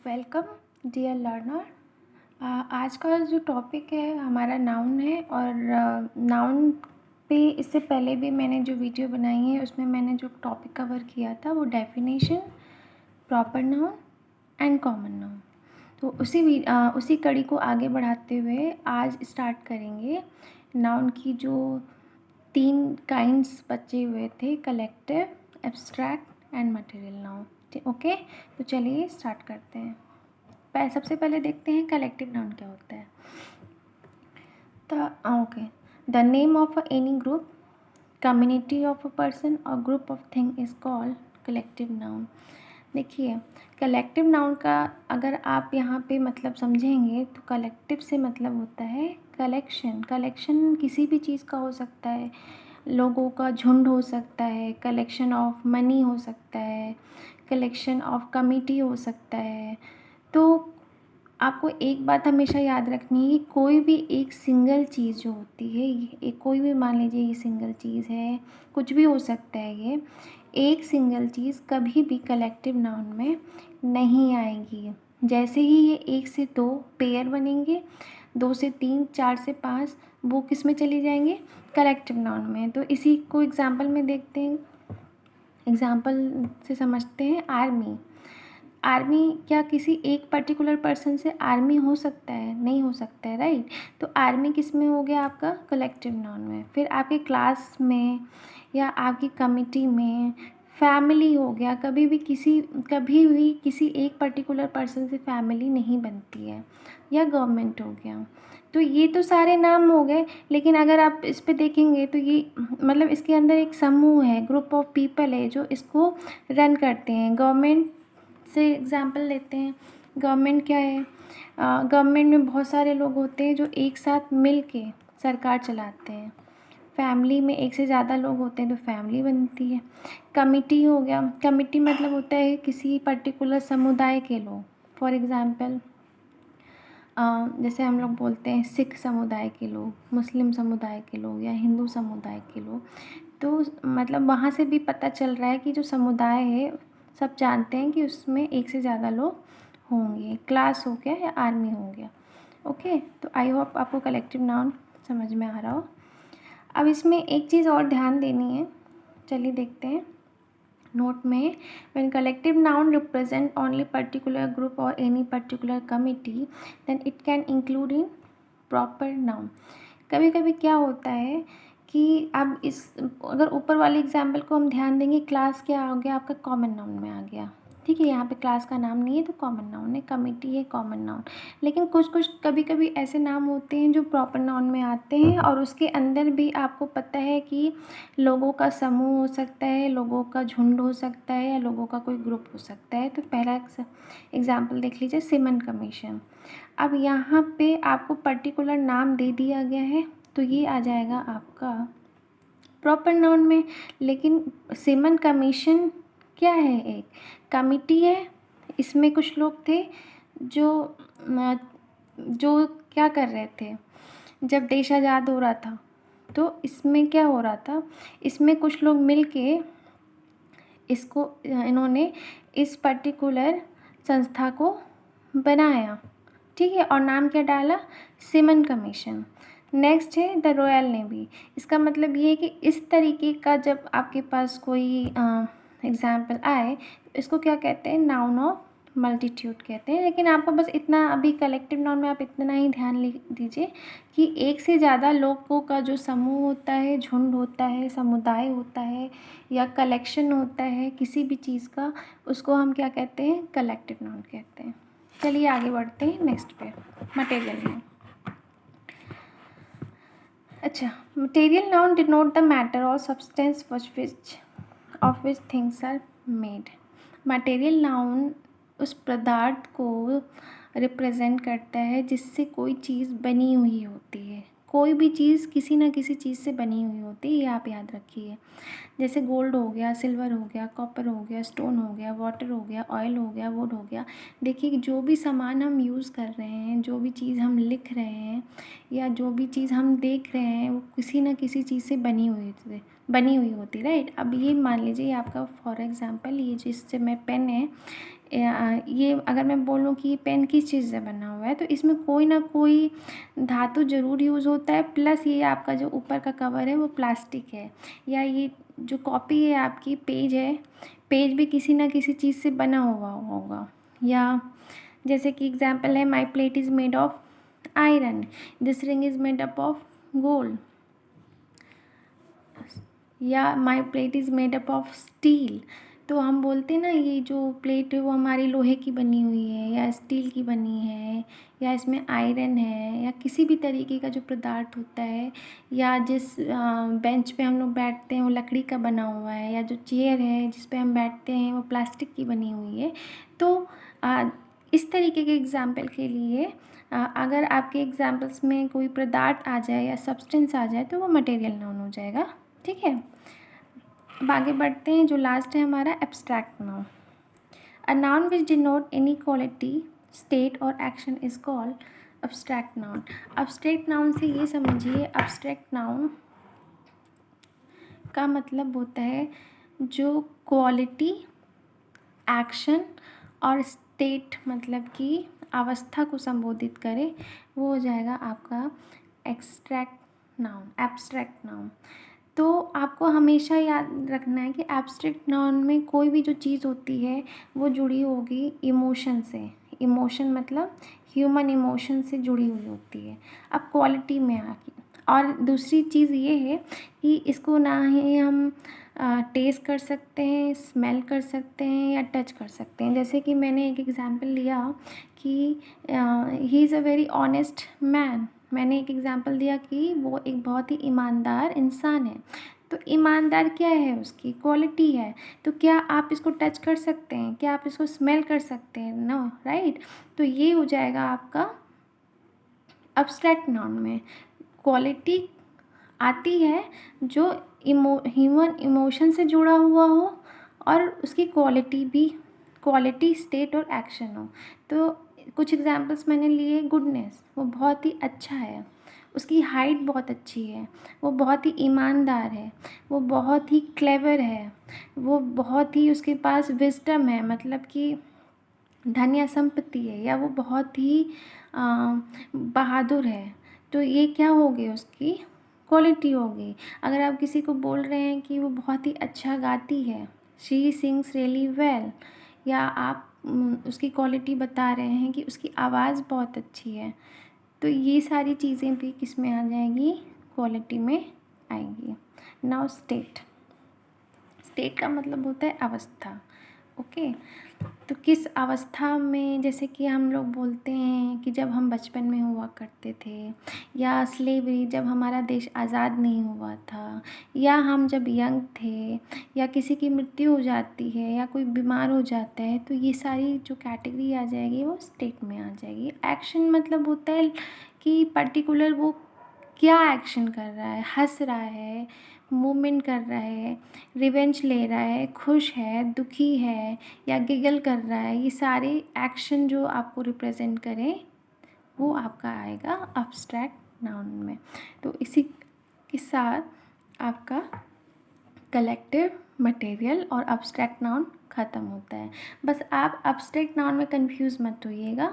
Welcome dear learner. आज का जो टॉपिक है हमारा नाउन है। और नाउन पे इससे पहले भी मैंने जो वीडियो बनाई है उसमें मैंने जो टॉपिक कवर किया था वो definition, proper noun and common noun. तो उसी कड़ी को आगे बढ़ाते हुए आज स्टार्ट करेंगे नाउन की जो 3 काइंड्स बचे हुए थे, collective, abstract and material noun. Okay, तो चलिए स्टार्ट करते हैं। सबसे पहले देखते हैं कलेक्टिव नाउन क्या होता है। The name of any group, community of a person और group of thing is called collective noun. देखिए, कलेक्टिव नाउन का अगर आप यहाँ पे मतलब समझेंगे तो कलेक्टिव से मतलब होता है कलेक्शन। कलेक्शन किसी भी चीज़ का हो सकता है, लोगों का झुंड हो सकता है, कलेक्शन ऑफ मनी हो सकता है, कलेक्शन ऑफ कमिटी हो सकता है। तो आपको एक बात हमेशा याद रखनी है कि कोई भी एक सिंगल चीज़ जो होती है, एक कोई भी मान लीजिए ये सिंगल चीज़ है, कुछ भी हो सकता है, ये एक सिंगल चीज़ कभी भी कलेक्टिव नाउन में नहीं आएगी। जैसे ही ये 1 से 2 पेयर बनेंगे, 2 से 3, 4 से 5, वो किस में चली जाएंगे, कलेक्टिव नाउन में। तो इसी को एग्जाम्पल में देखते हैं, एग्जाम्पल से समझते हैं। आर्मी, आर्मी क्या किसी एक पर्टिकुलर पर्सन से आर्मी हो सकता है? नहीं हो सकता है, राइट। तो आर्मी किस में हो गया आपका, कलेक्टिव नाउन में। फिर आपके क्लास में या आपकी कमिटी में, फैमिली हो गया, कभी भी किसी एक पर्टिकुलर पर्सन से फैमिली नहीं बनती है। या गवर्नमेंट हो गया। तो ये तो सारे नाम हो गए, लेकिन अगर आप इस पे देखेंगे तो ये मतलब इसके अंदर एक समूह है, ग्रुप ऑफ पीपल है जो इसको रन करते हैं। गवर्नमेंट से एग्जांपल लेते हैं। गवर्नमेंट क्या है, गवर्नमेंट में बहुत सारे लोग होते हैं जो एक साथ मिल के सरकार चलाते हैं। फैमिली में एक से ज़्यादा लोग होते हैं तो फैमिली बनती है। कमिटी हो गया, कमिटी मतलब होता है किसी पर्टिकुलर समुदाय के लोग। फॉर एग्ज़ाम्पल जैसे हम लोग बोलते हैं सिख समुदाय के लोग, मुस्लिम समुदाय के लोग या हिंदू समुदाय के लोग। तो मतलब वहाँ से भी पता चल रहा है कि जो समुदाय है सब जानते हैं कि उसमें एक से ज़्यादा लोग होंगे। क्लास हो गया या आर्मी हो गया। ओके, तो आई होप आपको कलेक्टिव नाउन समझ में आ रहा हो। अब इसमें एक चीज़ और ध्यान देनी है, चलिए देखते हैं नोट में। when collective noun represent only particular group or any particular committee then it can include in proper noun। कभी कभी क्या होता है कि अब इस अगर ऊपर वाले एग्जाम्पल को हम ध्यान देंगे, क्लास क्या हो गया आपका, कॉमन नाउन में आ गया। ठीक है, यहाँ पे क्लास का नाम नहीं है तो कॉमन नाउन है, कमिटी है कॉमन नाउन। लेकिन कुछ कभी कभी ऐसे नाम होते हैं जो प्रॉपर नाउन में आते हैं और उसके अंदर भी आपको पता है कि लोगों का समूह हो सकता है, लोगों का झुंड हो सकता है या लोगों का कोई ग्रुप हो सकता है। तो पहला एग्जाम्पल देख लीजिए, सिमन कमीशन। अब यहाँ पे आपको पर्टिकुलर नाम दे दिया गया है तो ये आ जाएगा आपका प्रॉपर नाउन में। लेकिन सिमन कमीशन क्या है, एक कमिटी है, इसमें कुछ लोग थे जो जो क्या कर रहे थे, जब देश आज़ाद हो रहा था तो इसमें क्या हो रहा था, इसमें कुछ लोग मिल के इसको इन्होंने इस पर्टिकुलर संस्था को बनाया। ठीक है, और नाम क्या डाला, सिमन कमीशन। नेक्स्ट है द रॉयल नेवी। इसका मतलब ये है कि इस तरीके का जब आपके पास कोई एग्जाम्पल आए तो इसको क्या कहते हैं, नाउन ऑफ मल्टीट्यूड कहते हैं। लेकिन आपको बस इतना अभी कलेक्टिव नाउन में आप इतना ही ध्यान दीजिए कि एक से ज़्यादा लोगों का जो समूह होता है, झुंड होता है, समुदाय होता है या कलेक्शन होता है किसी भी चीज़ का, उसको हम क्या कहते हैं, कलेक्टिव नाउन कहते हैं। चलिए आगे बढ़ते हैं नेक्स्ट पे, मटेरियल नाउन। अच्छा, material noun denote the matter और substance of which things are made. Material noun उस पदार्थ को रिप्रेजेंट करता है जिससे कोई चीज़ बनी हुई होती है। कोई भी चीज़ किसी न किसी चीज़ से बनी हुई होती है, ये आप याद रखिए। जैसे गोल्ड हो गया, सिल्वर हो गया, कॉपर हो गया, स्टोन हो गया, वाटर हो गया, ऑयल हो गया, वुड हो गया। देखिए, जो भी सामान हम यूज़ कर रहे हैं, जो भी चीज़ हम लिख रहे हैं या जो भी चीज़ हम देख रहे हैं वो किसी न किसी चीज़ से बनी हुई है। बनी हुई होती, राइट। अब ये मान लीजिए ये आपका फॉर एग्जांपल ये जिससे मैं पेन है, ये अगर मैं बोलूँ कि ये पेन किस चीज़ से बना हुआ है, तो इसमें कोई ना कोई धातु ज़रूर यूज़ होता है, प्लस ये आपका जो ऊपर का कवर है वो प्लास्टिक है, या ये जो कॉपी है आपकी पेज है, पेज भी किसी ना किसी चीज़ से बना हुआ होगा। या जैसे कि एग्जांपल है, my plate is made of iron, this ring is made up of gold, या my plate is made up of steel. तो हम बोलते हैं ना ये जो प्लेट है वो हमारी लोहे की बनी हुई है या स्टील की बनी है, या इसमें आयरन है, या किसी भी तरीके का जो पदार्थ होता है, या जिस बेंच पे हम लोग बैठते हैं वो लकड़ी का बना हुआ है, या जो चेयर है जिस पे हम बैठते हैं वो प्लास्टिक की बनी हुई है। तो इस तरीके के एग्जाम्पल के लिए अगर आपके एग्जाम्पल्स में कोई पदार्थ आ जाए या सब्सटेंस आ जाए तो वो मटेरियल नाउन हो जाएगा, ठीक है। अब आगे बढ़ते हैं, जो लास्ट है हमारा abstract noun. A noun which denote any quality, state और action is called abstract noun. Abstract noun से ये समझिए, एब्स्ट्रैक्ट नाउन का मतलब होता है जो क्वालिटी, एक्शन और स्टेट मतलब कि अवस्था को संबोधित करे, वो हो जाएगा आपका एब्स्ट्रैक्ट नाउन, एब्स्ट्रैक्ट नाउन। तो आपको हमेशा याद रखना है कि एब्स्ट्रैक्ट नाउन में कोई भी जो चीज़ होती है वो जुड़ी होगी इमोशन से। इमोशन मतलब ह्यूमन इमोशन से जुड़ी हुई होती है। अब क्वालिटी में आके, और दूसरी चीज़ ये है कि इसको ना ही हम टेस्ट कर सकते हैं, स्मेल कर सकते हैं या टच कर सकते हैं। जैसे कि मैंने एक एग्ज़ाम्पल लिया कि he is a very honest man, मैंने एक एग्ज़ाम्पल दिया कि वो एक बहुत ही ईमानदार इंसान है। तो ईमानदार क्या है, उसकी क्वालिटी है। तो क्या आप इसको टच कर सकते हैं, क्या आप इसको स्मेल कर सकते हैं? No, right. तो ये हो जाएगा आपका एब्स्ट्रैक्ट नाउन में। क्वालिटी आती है जो ह्यूमन इमोशन से जुड़ा हुआ हो और उसकी क्वालिटी भी, क्वालिटी, स्टेट और एक्शन हो। तो कुछ एग्जांपल्स मैंने लिए, गुडनेस, वो बहुत ही अच्छा है, उसकी हाइट बहुत अच्छी है, वो बहुत ही ईमानदार है, वो बहुत ही क्लेवर है, वो बहुत ही, उसके पास विजडम है, मतलब कि धन या संपत्ति है, या वो बहुत ही बहादुर है। तो ये क्या हो गई, उसकी क्वालिटी हो गई। अगर आप किसी को बोल रहे हैं कि वो बहुत ही अच्छा गाती है, शी सिंग्स रियली वेल, या आप उसकी क्वालिटी बता रहे हैं कि उसकी आवाज़ बहुत अच्छी है, तो ये सारी चीज़ें भी किस में आ जाएगी, क्वालिटी में आएगी। नाउ स्टेट, स्टेट का मतलब होता है अवस्था, ओके। तो किस अवस्था में, जैसे कि हम लोग बोलते हैं कि जब हम बचपन में हुआ करते थे, या स्लेवरी जब हमारा देश आज़ाद नहीं हुआ था, या हम जब यंग थे, या किसी की मृत्यु हो जाती है, या कोई बीमार हो जाता है, तो ये सारी जो कैटेगरी आ जाएगी वो स्टेट में आ जाएगी। एक्शन मतलब होता है कि पर्टिकुलर वो क्या एक्शन कर रहा है, हंस रहा है, मूवमेंट कर रहा है, रिवेंज ले रहा है, खुश है, दुखी है, या गिगल कर रहा है, ये सारे एक्शन जो आपको रिप्रेजेंट करें वो आपका आएगा एब्स्ट्रैक्ट नाउन में। तो इसी के साथ आपका कलेक्टिव, मटेरियल और एब्स्ट्रैक्ट नाउन ख़त्म होता है। बस आप एब्स्ट्रैक्ट नाउन में कंफ्यूज मत होइएगा।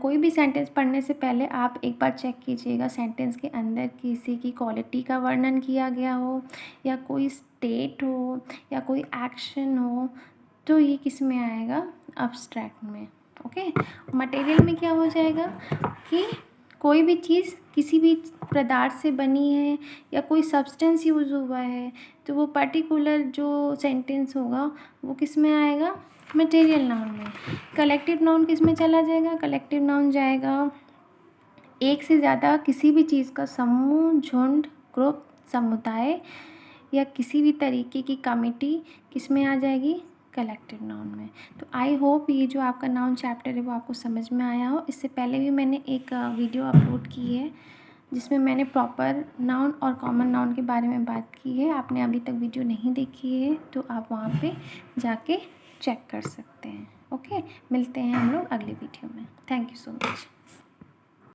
कोई भी सेंटेंस पढ़ने से पहले आप एक बार चेक कीजिएगा सेंटेंस के अंदर किसी की क्वालिटी का वर्णन किया गया हो, या कोई स्टेट हो, या कोई एक्शन हो, तो ये किस में आएगा, एब्स्ट्रैक्ट में, ओके। मटेरियल में क्या हो जाएगा कि कोई भी चीज़ किसी भी पदार्थ से बनी है या कोई सब्सटेंस यूज़ हुआ है, तो वो पर्टिकुलर जो सेंटेंस होगा वो किस में आएगा, मटेरियल नाउन में। कलेक्टिव नाउन किस में चला जाएगा, कलेक्टिव नाउन जाएगा एक से ज़्यादा किसी भी चीज़ का समूह, झुंड, ग्रुप, समुदाय, या किसी भी तरीके की कमिटी किस में आ जाएगी, कलेक्टिव नाउन में। तो आई होप ये जो आपका नाउन चैप्टर है वो आपको समझ में आया हो। इससे पहले भी मैंने एक वीडियो अपलोड की है जिसमें मैंने प्रॉपर नाउन और कॉमन नाउन के बारे में बात की है। आपने अभी तक वीडियो नहीं देखी है तो आप वहाँ पे जाके चेक कर सकते हैं, ओके। मिलते हैं हम लोग अगले वीडियो में। Thank you so much.